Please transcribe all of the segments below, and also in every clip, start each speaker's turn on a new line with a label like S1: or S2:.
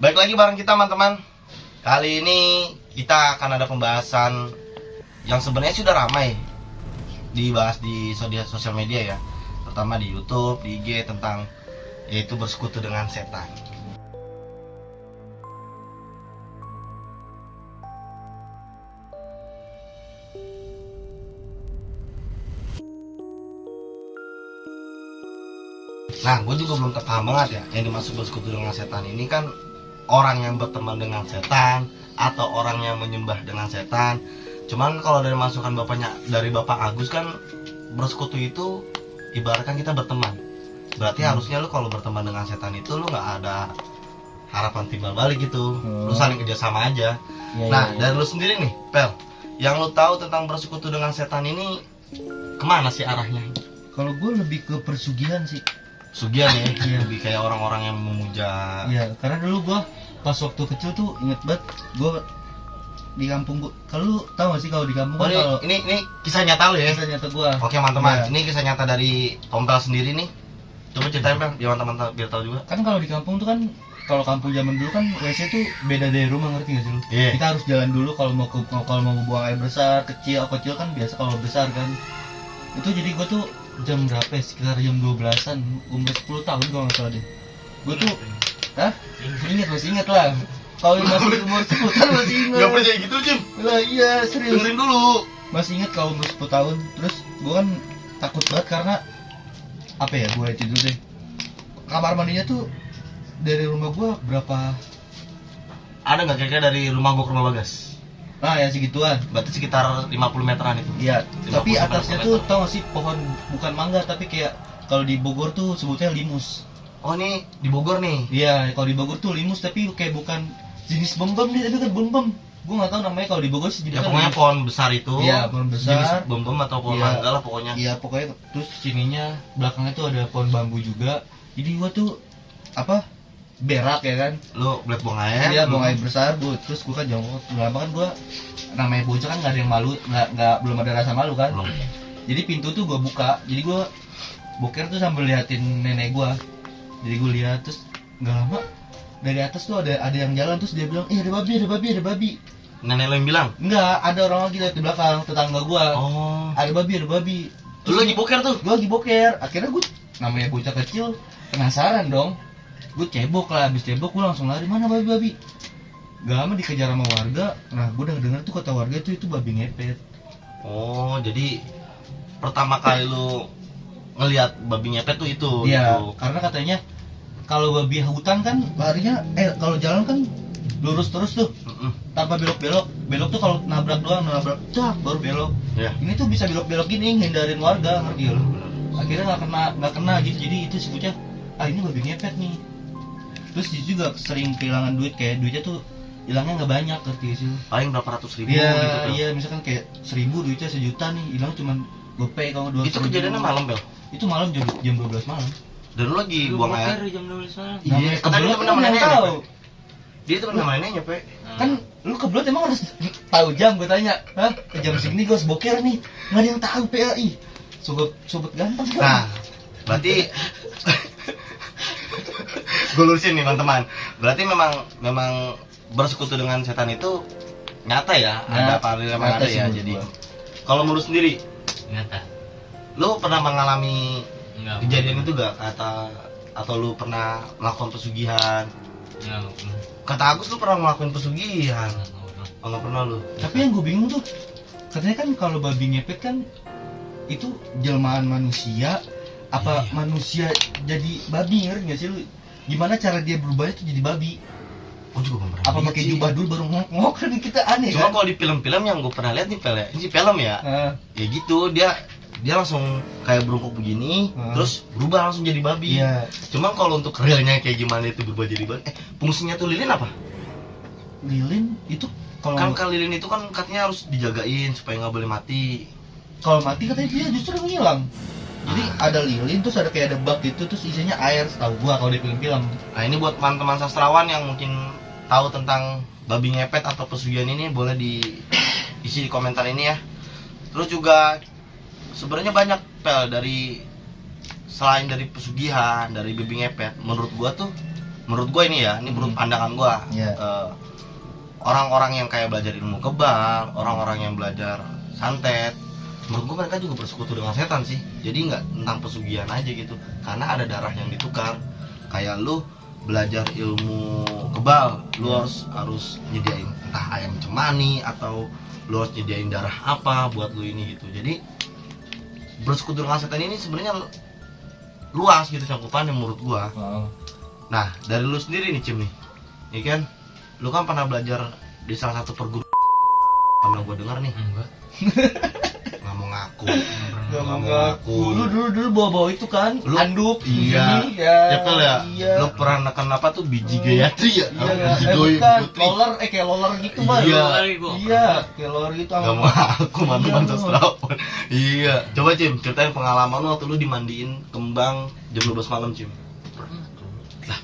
S1: Baik lagi bareng kita teman-teman. Kali ini kita akan ada pembahasan yang sebenarnya sudah ramai dibahas di sosial media ya, terutama di YouTube, di IG, tentang yaitu bersekutu dengan setan. Nah, gue juga belum paham banget ya yang dimaksud bersekutu dengan setan ini kan orang yang berteman dengan setan atau orang yang menyembah dengan setan. Cuman kalau dari masukan dari Bapak Agus kan bersekutu itu ibaratkan kita berteman. Berarti harusnya lu kalau berteman dengan setan itu lu nggak ada harapan timbal balik gitu. Lu saling kerjasama aja. Dari lu sendiri nih, Pel, yang lu tahu tentang bersekutu dengan setan ini kemana sih arahnya?
S2: Kalau gue lebih ke persugihan sih.
S1: Sugihan ya, lebih kayak orang-orang yang memuja.
S2: Iya, karena dulu gue pas waktu kecil tuh inget banget gue di kampung gue. Kalau lu tahu gak sih kalau di kampung
S1: ini kisah nyata lu ya?
S2: Kisah nyata gue.
S1: Oke teman-teman, ini kisah nyata dari Tompel sendiri nih. Coba ceritain Pel, biar teman-teman biar tahu juga.
S2: Kan kalau di kampung tuh kan, kalau kampung zaman dulu kan WC tuh beda dari rumah, ngerti gak sih lu?
S1: Yeah.
S2: Kita harus jalan dulu kalau mau buang air besar, kecil kan biasa, kalau besar kan. Itu jadi gue tuh jam berapa ya? Sekitar jam 12-an, umur 10 tahun kalau nggak salah deh. Gue tuh, masih inget lah. Kalau masih umur 10 tahun masih inget.
S1: Gak percaya gitu Jim?
S2: Lah iya, serius.
S1: Dengerin dulu.
S2: Masih inget kalau umur 10 tahun. Terus gue kan takut banget karena apa ya, gue tidur deh. Kamar mandinya tuh dari rumah gue berapa?
S1: Ada nggak kira-kira dari rumah gua ke rumah Bagas?
S2: Nah ya segituan.
S1: Berarti sekitar 50 meteran itu.
S2: Iya, tapi atasnya tuh tau gak sih pohon, bukan mangga tapi kayak kalau di Bogor tuh sebutnya limus.
S1: Oh ini di Bogor nih.
S2: Iya, kalau di Bogor tuh limus tapi kayak bukan jenis bembem nih, tapi kan bembem. Gue nggak tahu namanya kalau di Bogor sih.
S1: Ya pokoknya limus. Pohon besar itu.
S2: Iya, pohon besar.
S1: Jenis bembem atau pohon mangga lah pokoknya.
S2: Iya, pokoknya terus sininya belakangnya tuh ada pohon bambu juga. Jadi gua tuh berak ya kan,
S1: lu belet buang air.
S2: Iya, buang air besar, terus gue kan jongkok. Lama kan gue, namanya bocah kan nggak ada yang malu, belum ada rasa malu kan.
S1: Belum.
S2: Jadi pintu tuh gue buka, jadi gue boker tuh sambil liatin nenek gue. Jadi gue lihat, terus nggak lama dari atas tuh ada yang jalan, terus dia bilang, ada babi.
S1: Nenek lo yang bilang?
S2: Enggak, ada orang lagi di belakang, tetangga gue.
S1: Oh.
S2: Ada babi.
S1: Lu lagi boker tuh?
S2: Gue lagi boker. Akhirnya gue, namanya bocah kecil, penasaran dong. Gue cebok lah, habis cebok gue langsung lari, mana babi. Gak lama dikejar sama warga. Nah gue udah denger tuh kata warga itu babi ngepet.
S1: Oh, jadi pertama kali lu ngelihat babi ngepet tuh itu.
S2: Iya,
S1: gitu.
S2: karena katanya kalau babi hutan kan larinya, kalau jalan kan lurus terus tuh, tanpa belok-belok. Belok tuh kalau nabrak doang, baru belok.
S1: Yeah.
S2: Ini tuh bisa belok-belok gini, hindarin warga, ngerti lo. Akhirnya nggak kena gitu. Jadi itu sebutnya, ini babi ngepet nih. Terus dia juga sering kehilangan duit, kayak duitnya tuh hilangnya nggak banyak, ngerti sih?
S1: Paling berapa ratus ribu
S2: gitu.
S1: Iya,
S2: Misalkan kayak 1.000 duitnya 1 juta nih, hilang cuma gopay kalau 200.
S1: Itu kejadiannya malam, Bel?
S2: Itu malam jam 12 malam.
S1: Dan lu lagi buang air
S3: jam 12 malam.
S2: Iya,
S1: katanya
S2: kebelet
S1: temen
S2: kan
S1: sama
S2: yang
S1: neneknya,
S2: tahu.
S1: Dia temen sama neneknya, Pe.
S2: Kan lu kebelet emang harus tahu jam, gue tanya. Hah? Jam segini gue harus boker nih. Nggak ada yang tahu, PAI. Sobat ganteng kan.
S1: Nah, berarti gue lurusin nih teman-teman. Berarti memang bersekutu dengan setan itu nyata ya, ada apa memang ada ya. Jadi kalau menurut sendiri
S3: Nyata.
S1: lu pernah mengalami
S3: Enggak.
S1: kejadian itu gak atau lu pernah melakukan pesugihan?
S3: Enggak.
S1: Kata Agus lu pernah melakukan pesugihan. Oh, nggak pernah lu.
S2: Tapi yang gue bingung tuh, katanya kan kalau babi ngepet kan itu jelmaan manusia, apa manusia jadi babi, ngerti nggak sih lu? Gimana cara dia berubahnya tuh jadi babi?
S1: Oh, juga belum pernah.
S2: Apa pakai jubah dulu baru ngok kan, kita aneh.
S1: Cuma
S2: kan?
S1: kalau di film-film yang gue pernah lihat nih ini film ya, ya gitu dia langsung kayak berungkuk begini, terus berubah langsung jadi babi.
S2: Iya.
S1: Cuma kalau untuk realnya kayak gimana itu berubah jadi babi? Fungsinya tuh lilin apa?
S2: Lilin itu kalau
S1: Kan lilin itu kan katanya harus dijagain supaya nggak boleh mati.
S2: mati katanya dia justru ngilang. Jadi ada lilin, terus ada kayak ada bak gitu, terus isinya air, setahu gua kalau di film-film.
S1: Nah ini buat teman-teman sastrawan yang mungkin tahu tentang babi ngepet atau pesugihan ini, boleh diisi di komentar ini ya. Terus juga sebenarnya banyak Pel, dari selain dari pesugihan, dari babi ngepet, menurut gua tuh menurut gue ini ya, ini menurut pandangan gue.
S2: Iya.
S1: Orang-orang yang kayak belajar ilmu kebal, orang-orang yang belajar santet, menurut gue mereka juga bersekutu dengan setan sih. Jadi nggak tentang pesugihan aja gitu, karena ada darah yang ditukar. Kayak lu belajar ilmu kebal, lu harus nyediain entah ayam cemani atau lu harus nyediain darah apa buat lu ini gitu. Jadi bersekutu dengan setan ini sebenarnya luas gitu cakupannya menurut gua. Nah, dari lu sendiri nih Cim nih, ya kan? Lu kan pernah belajar di salah satu perguruan, pernah gua dengar nih.
S3: Enggak.
S1: Nggak mau ngaku.
S2: Gak mau ngaku. Lu dulu bawa itu kan,
S1: Lu-
S2: anduk.
S1: Iya.
S2: Iya.
S1: Cepel ya?
S2: Iya.
S1: Lu pernah neken apa tuh biji gayatri ya?
S2: Iya,
S1: Biji doi
S2: bukan,
S1: putri.
S2: roller, kayak roller gitu mah.
S1: Iya.
S2: Iya, kayak roller gitu.
S1: Gak mau aku mantuan
S2: Iya,
S1: sastrawan. Iya. Coba Cim, ceritain pengalaman lu waktu lu dimandiin kembang jam 12 malam Cim.
S3: Pernah tuh.
S1: Lah.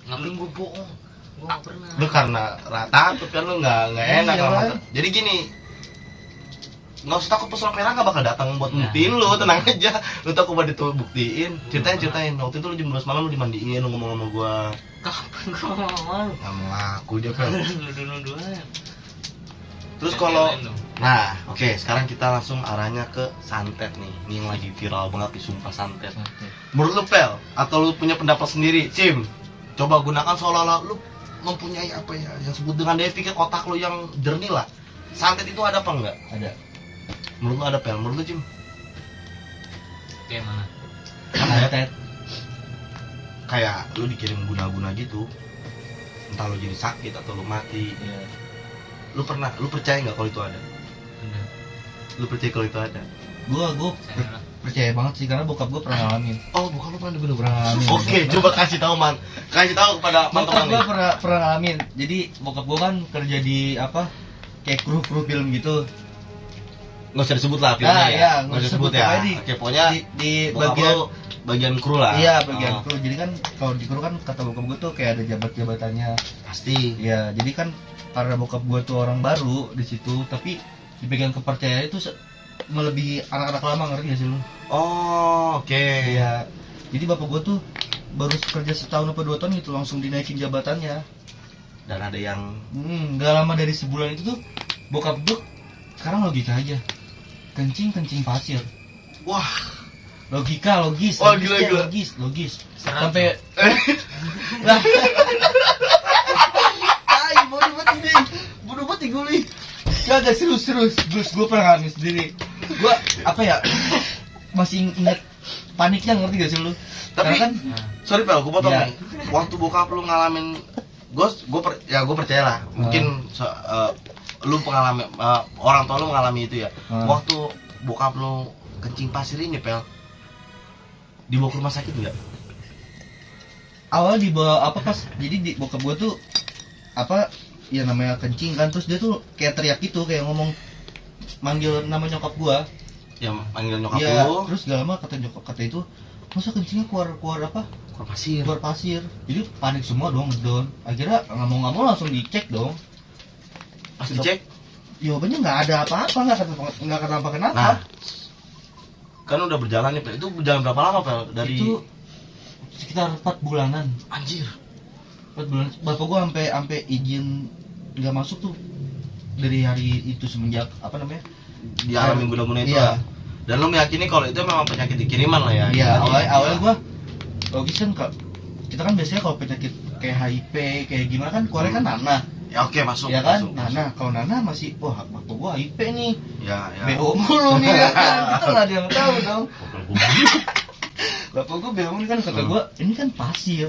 S3: Ngapain gue bohong? Gue nggak pernah.
S1: Lu karena takut kan lu nggak enak
S2: Iya,
S1: sama
S2: kan?
S1: jadi gini, nggak usah takut pesulap merah nggak bakal datang buat
S3: Nah.
S1: buktiin lu, tenang aja. Lu takut buat itu buktiin, ceritain waktu itu lu jam 12 malam lu dimandiin, lu ngomong sama gua.
S3: Kapan gue mau?
S1: Nggak mau ngaku dia kan.
S3: Nuduh-nuduhan.
S1: Terus kalau nah oke, sekarang kita langsung arahnya ke santet nih. Ini yang lagi viral banget di sumpah santet. Menurut lu Pel, atau lu punya pendapat sendiri Cim, coba gunakan seolah-olah lu mempunyai apa ya yang sebut dengan daya pikir otak lu yang jernih lah. Santet itu ada apa enggak?
S2: Ada.
S1: Menurut lu ada Pel? Menurut lu Cim?
S3: Kayak mana?
S2: Ada tet.
S1: Kayak lu dikirim guna-guna gitu, entah lu jadi sakit atau lu mati.
S2: Iya.
S1: Lu percaya nggak kalau itu ada?
S3: Enggak.
S1: Lu percaya kalau itu ada?
S2: Gua
S3: Saya lah.
S2: percaya banget sih karena bokap gua pernah ngalamin.
S1: Oh bukan, lu pernah diguna
S2: Pernah ngalamin.
S1: Oke, coba kasih tahu man, kasih tahu kepada
S2: Bokap
S1: teman-teman
S2: gua
S1: nih.
S2: pernah ngalamin. Jadi bokap gua kan kerja di apa? Kayak kru film gitu.
S1: Nggak usah disebut lah filmnya
S2: Ah,
S1: ya.
S2: iya,
S1: Nggak usah disebut ya.
S2: pokoknya
S1: Oke, pokoknya
S2: Di
S1: bokap
S2: bagian
S1: lu bagian kru lah.
S2: iya, bagian
S1: Oh,
S2: kru. Jadi kan kalau di kru kan kata bokap gua tuh kayak ada jabat-jabatannya.
S1: pasti.
S2: Iya, jadi kan karena bokap gua tuh orang baru di situ, tapi dipegang kepercayaan itu melebihi anak-anak lama, ngerti gak sih lu?
S1: Oh, oke.
S2: Iya. Jadi bapak gua tuh baru kerja setahun apa 2 tahun gitu langsung dinaikin jabatannya.
S1: Dan ada yang
S2: Gak lama dari sebulan itu tuh bokap gua sekarang logika aja. Kencing pasir.
S1: wah,
S2: Logis.
S1: Oh,
S2: logis,
S1: gila,
S2: ya,
S1: gila.
S2: logis.
S3: Serat.
S2: Sampai lah. Ay, bodoh banget guli. Kagak serius. Terus gue pernah ngalamin sendiri. Gue apa ya? Masih ingat paniknya, ngerti gak sih lu?
S1: Tapi-
S2: Karena kan
S3: Nah,
S1: sorry Pel, gue potong
S2: Iya.
S1: nih. Waktu bokap lu ngalamin, gue percaya lah. Mungkin lu pengalaman, orang tua lu mengalami itu ya. Waktu bokap lu kencing pasir ini Pel, dibawa ke rumah sakit nggak?
S2: awal dibawa apa pas jadi di bokap gue tuh apa ya namanya kencing kan, terus dia tuh kayak teriak gitu, kayak ngomong manggil nama nyokap gue.
S1: Yang panggil nyokap
S2: Iya,
S1: lu,
S2: terus gak lama kata nyokap kata itu, masa kencingnya keluar apa?
S1: keluar pasir.
S2: Keluar pasir. Jadi panik semua dong, ngedon. Akhirnya nggak mau langsung dicek dong.
S1: Pas dicek,
S2: Jawabannya nggak ada apa-apa, nggak kenapa.
S1: nah, kan udah berjalan nih Pel. Itu berjalan berapa lama Pel? Dari
S2: Itu sekitar 4 bulanan.
S1: anjir.
S2: 4 bulan. Bapak gua sampai izin nggak masuk tuh dari hari itu semenjak apa namanya?
S1: Dialami guna-guna itu
S2: Iya.
S1: lah. Dan lu meyakini kalau itu memang penyakit dikiriman lah ya.
S2: Iya,
S1: Iya.
S2: awalnya gua logis kan kita kan biasanya kalau penyakit kayak HIV kayak gimana kan keluarnya kan nanah.
S1: Ya oke, masuk.
S2: Ya kan?
S1: masuk, masuk.
S2: Nanah, kalau nanah masih wah bapak gua HIV nih.
S1: Ya, ya.
S2: BO mulu nih ya kan. Kita nggak ada yang tahu dong. Bapak gua BO nih kan kata gua, ini kan pasir.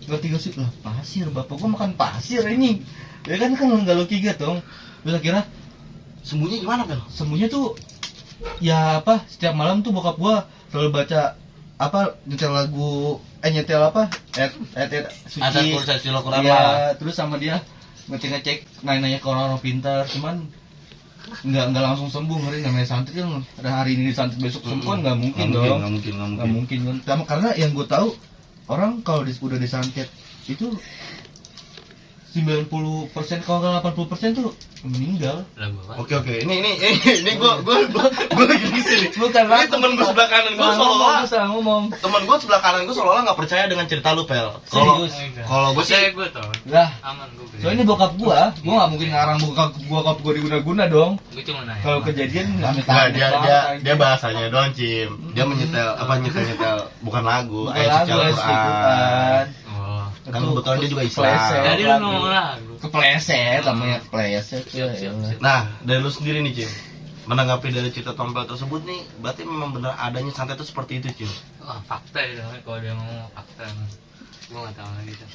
S2: Ngerti gak sih? Lah pasir, bapak gua makan pasir ini. Ya kan nggak logika dong. Terus akhirnya
S1: Sembunyi gimana Pel?
S2: semuanya tuh ya apa setiap malam tuh bokap gua selalu baca apa nyetel apa
S1: Ada
S2: suci
S1: kursa Al-Quran lah.
S2: ya, terus sama dia ngecek nanya ke orang pintar, cuman nggak langsung sembuh, ngeri namanya santet kan ada hari ini disantet besok sembuh kan nggak mungkin dong, nggak mungkin kan. Karena yang gue tahu orang kalau udah disantet itu 90% kalau nggak 80% tuh meninggal.
S3: Lah gua apa?
S1: Oke, ini gua lagi di sini.
S2: Bukan
S1: Ini temen gua sebelah kanan gua
S2: salah ngomong.
S1: temen gua sebelah kanan gua seolah nggak percaya dengan cerita lu, Pel. Kalau
S2: Serius?
S1: kalau gua sih
S3: Gua tau.
S2: Lah,
S3: Aman gua.
S2: so ini bokap gua nggak mungkin ngarang bokap gua diguna-guna dong.
S3: Gua cuma nanya.
S2: Kalau kejadian
S1: Enggak, dia bahasanya doang, Cim. Dia nyetel bukan lagu,
S2: Bukan
S1: ayat suci
S2: lagu, ayat suci
S1: Al-Quran.
S3: Oh.
S1: Kan kebetulan dia juga Islam.
S2: Kepleset.
S3: Tadi lu ngomong lagu.
S2: Kepleset, namanya kepleset.
S3: Siap.
S1: Nah, dari lu sendiri nih, Cim. Menanggapi dari cerita Tompel tersebut nih, berarti memang benar adanya santet itu seperti itu, Cim.
S3: Wah, fakta itu kalau dia ngomong fakta. Gua enggak tahu lagi tuh.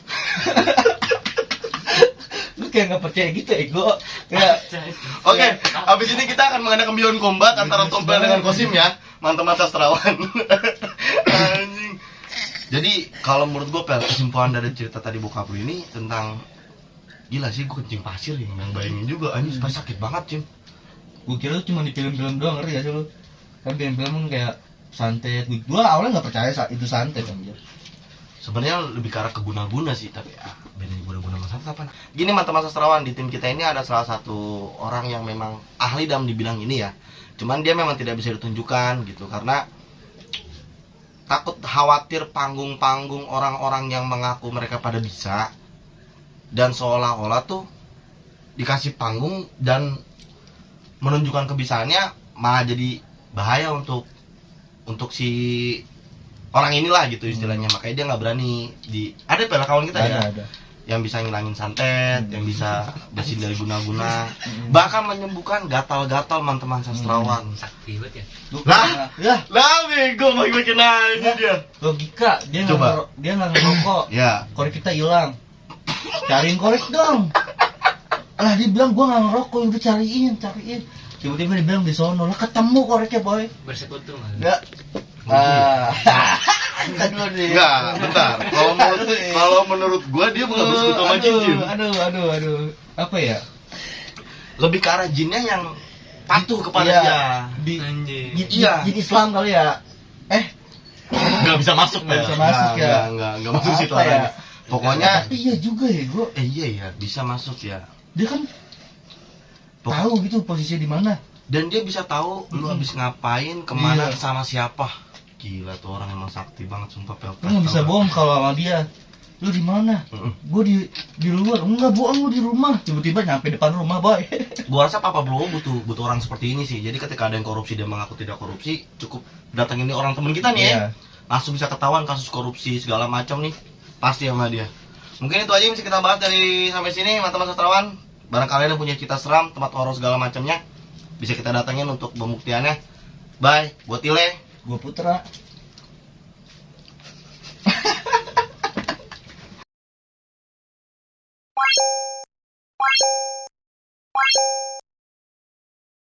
S2: Lu kayak nggak percaya gitu, ego. Kayak
S1: Oke, habis ini kita akan mengadakan Beyond Combat antara Tompel dengan Kosim ya, mantan sastrawan. Anjing. Jadi kalau menurut gue, Pel, kesimpulan dari cerita tadi bokap lu ini tentang gila sih, gue kencing pasir yang bayangin juga, anjing supaya sakit banget, Cim.
S2: gue kira lu cuma di film-film doang, ngerti gak sih lu? Kan film-film kan kayak santet. Gua awalnya nggak percaya saat itu santet anjir.
S1: Sebenarnya lebih ke arah keguna-guna sih, tapi bedanya guna-guna sama santet apa? Gini, mantan sastrawan, di tim kita ini ada salah satu orang yang memang ahli dalam dibilang ini ya. Cuman dia memang tidak bisa ditunjukkan gitu karena takut khawatir panggung-panggung orang-orang yang mengaku mereka pada bisa, dan seolah-olah tuh dikasih panggung dan menunjukkan kebisaannya malah jadi bahaya untuk si orang inilah gitu istilahnya. Makanya dia nggak berani ada pernah kawan kita ya
S2: Ada.
S1: yang bisa ngilangin santet, yang bisa bersihin dari guna-guna, bahkan menyembuhkan gatal-gatal teman-teman sastrawan.
S3: Sakti banget ya.
S1: Lah?
S2: Ya,
S1: Lah, bego bagi-bagi nanya dia.
S2: logika dia
S1: Coba.
S2: nggak ngerokok.
S1: Ya,
S2: Korek kita hilang. Cariin korek dong. Lah dia bilang gua nggak ngerokok, udah cariin. Tiba-tiba dia bilang di sono, lah ketemu koreknya boy.
S3: Bersekutu enggak?
S2: Enggak. Kan lu nih.
S1: enggak, bentar. Kalau menurut gua dia bukan bersekutu sama jin.
S2: Aduh. Apa ya?
S1: Lebih ke arah jinnya yang patuh kepada
S2: Iya.
S1: dia.
S3: Anjing.
S1: Iya.
S2: Jin Islam kali ya.
S1: Nggak bisa masuk
S2: Nggak bisa masuk ya.
S1: Nggak masuk situ
S2: Apa ya?
S1: orangnya. Pokoknya
S2: Tapi iya juga ya, gua.
S1: iya ya, bisa masuk ya.
S2: Dia kan tahu gitu posisinya di mana.
S1: Dan dia bisa tahu lu habis ngapain, kemana,
S2: Iya.
S1: sama siapa. Gila tuh orang emang sakti banget sumpah, Pel.
S2: Lu nggak bisa bohong kalau sama dia. Lu di mana? Gua di luar. Enggak bohong, gua di rumah. Tiba-tiba nyampe depan rumah, boy.
S1: Gua rasa Papa Blowo butuh orang seperti ini sih. Jadi ketika ada yang korupsi dia mengaku tidak korupsi, cukup datangin nih orang teman kita nih ya.
S2: Iya.
S1: Langsung bisa ketahuan kasus korupsi segala macam nih. Pasti sama dia. Mungkin itu aja yang bisa kita bahas dari sampai sini, teman-teman sastrawan. Barangkali ada punya cerita seram, tempat horor segala macamnya, bisa kita datangin untuk pembuktiannya. Bye, buat Tile.
S2: Gua Putra.